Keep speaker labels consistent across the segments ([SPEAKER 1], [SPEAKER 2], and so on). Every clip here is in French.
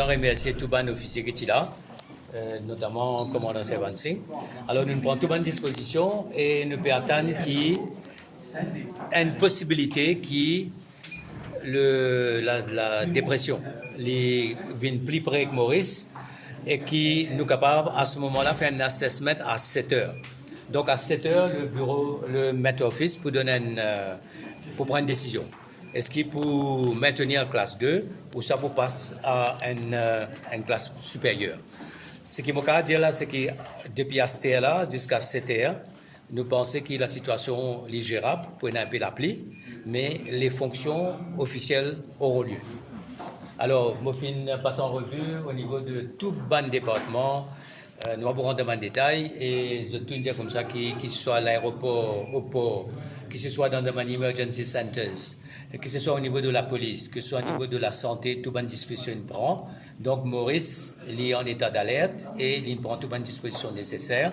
[SPEAKER 1] remercier tous les officiers qui sont là, notamment le commandant Servan Singh. Alors, nous prenons toutes les dispositions et nous pouvons attendre qu'il y ait une possibilité qui la dépression vient plus près que Maurice et qui nous capable à ce moment-là faire un assessment à 7 heures. Donc à 7 heures, le bureau, le maître office pour donner pour prendre une décision. Est-ce qu'il peut maintenir la classe 2 ou ça pour passer à une classe supérieure? Ce qui m'a dire là, c'est que depuis à cette heure-là jusqu'à 7 heures, nous pensons que la situation est gérable pour un peu l'appli, mais les fonctions officielles auront lieu. Alors, je passe en revue au niveau de tout le département. Nous allons rentrer dans le détail et je tout dire comme ça, qu'il soit à l'aéroport, au port, que ce soit dans les emergency centers, que ce soit au niveau de la police, que ce soit au niveau de la santé, tout bonne disposition prend. Donc Maurice, il est en état d'alerte et il prend toutes les dispositions nécessaires.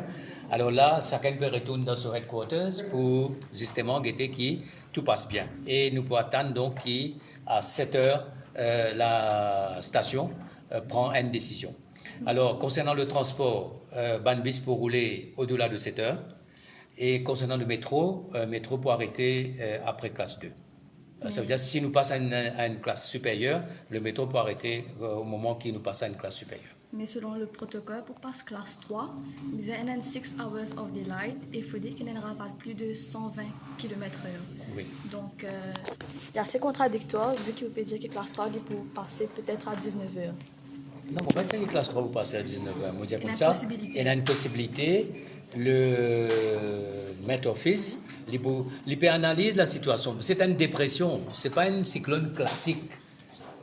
[SPEAKER 1] Alors là, chacun peut retourner dans son headquarters pour justement guetter que tout passe bien. Et nous pouvons attendre donc qu'à 7 heures, la station prend une décision. Alors, concernant le transport, Banbis pour rouler au-delà de 7 heures. Et concernant le métro, métro pour arrêter après classe 2. Ça veut dire que si nous passons à une classe supérieure, le métro peut arrêter au moment qu'il nous passe à une classe supérieure.
[SPEAKER 2] Mais selon le protocole, pour passer classe 3, il y a 6 hours of daylight et il faut dire qu'il n'y aura pas plus de 120 km/h.
[SPEAKER 1] Oui.
[SPEAKER 2] Donc, il y a assez contradictoire vu qu'il peut dire que classe 3 il peut passer peut-être à 19 heures.
[SPEAKER 1] Non, on ne va pas dire que classe 3 vous passez à 19 heures. On va dire comme ça. Il y a une possibilité. Le maître office, il peut analyser la situation. C'est une dépression. Ce n'est pas un cyclone classique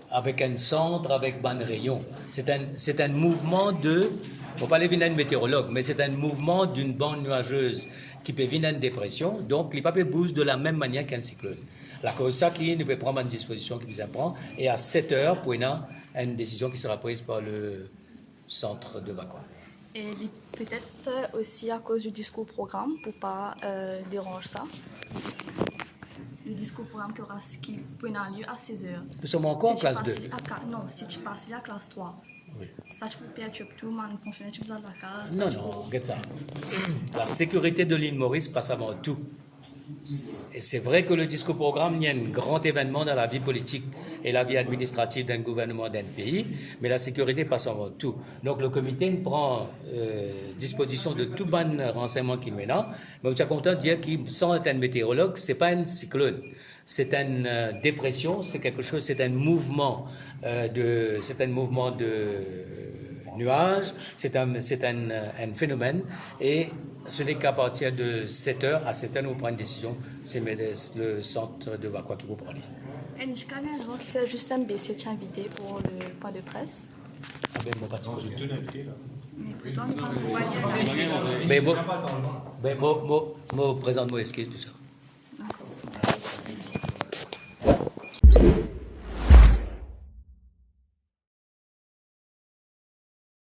[SPEAKER 1] avec un centre, avec un rayon. C'est un mouvement de... Il ne faut pas aller venir un météorologue, mais c'est un mouvement d'une bande nuageuse qui peut venir une dépression. Donc, il ne peut pas bouger de la même manière qu'un cyclone. La cause ça qui ne peut prendre une disposition qui vous apprend et à 7 heures pour une décision qui sera prise par le centre de vacances.
[SPEAKER 2] Et peut-être aussi à cause du discours programme pour pas déranger ça. Le discours programme qui peut avoir lieu à 16 heures.
[SPEAKER 1] Nous sommes encore en classe 2.
[SPEAKER 2] Non, si tu passes à la classe 3.
[SPEAKER 1] Oui.
[SPEAKER 2] Ça, tu peux perdre tout le monde, fonctionner, tu besoin de la case.
[SPEAKER 1] Non, regarde ça. La sécurité de l'île Maurice passe avant tout. Et c'est vrai que le discours programme, il y a un grand événement dans la vie politique et la vie administrative d'un gouvernement d'un pays, mais la sécurité passe avant tout. Donc le comité prend disposition de tout bon renseignement qui est là, mais je suis content de dire qu'il, sans être un météorologue, c'est pas un cyclone. C'est une dépression, c'est quelque chose, c'est un mouvement de nuages, c'est un phénomène et ce n'est qu'à partir de 7 heures, à 7 heures, nous prenons une décision, c'est le centre de Vakwa qui vous prend.
[SPEAKER 2] Et Nishka, il y a un gens qui fait juste un BC de invité pour le point de presse.
[SPEAKER 1] Ah ben, moi, pas de
[SPEAKER 3] j'ai tout noté, là.
[SPEAKER 2] Mais pourtant, on n'est pas
[SPEAKER 1] mais moi, présente-moi excuse, tout ça.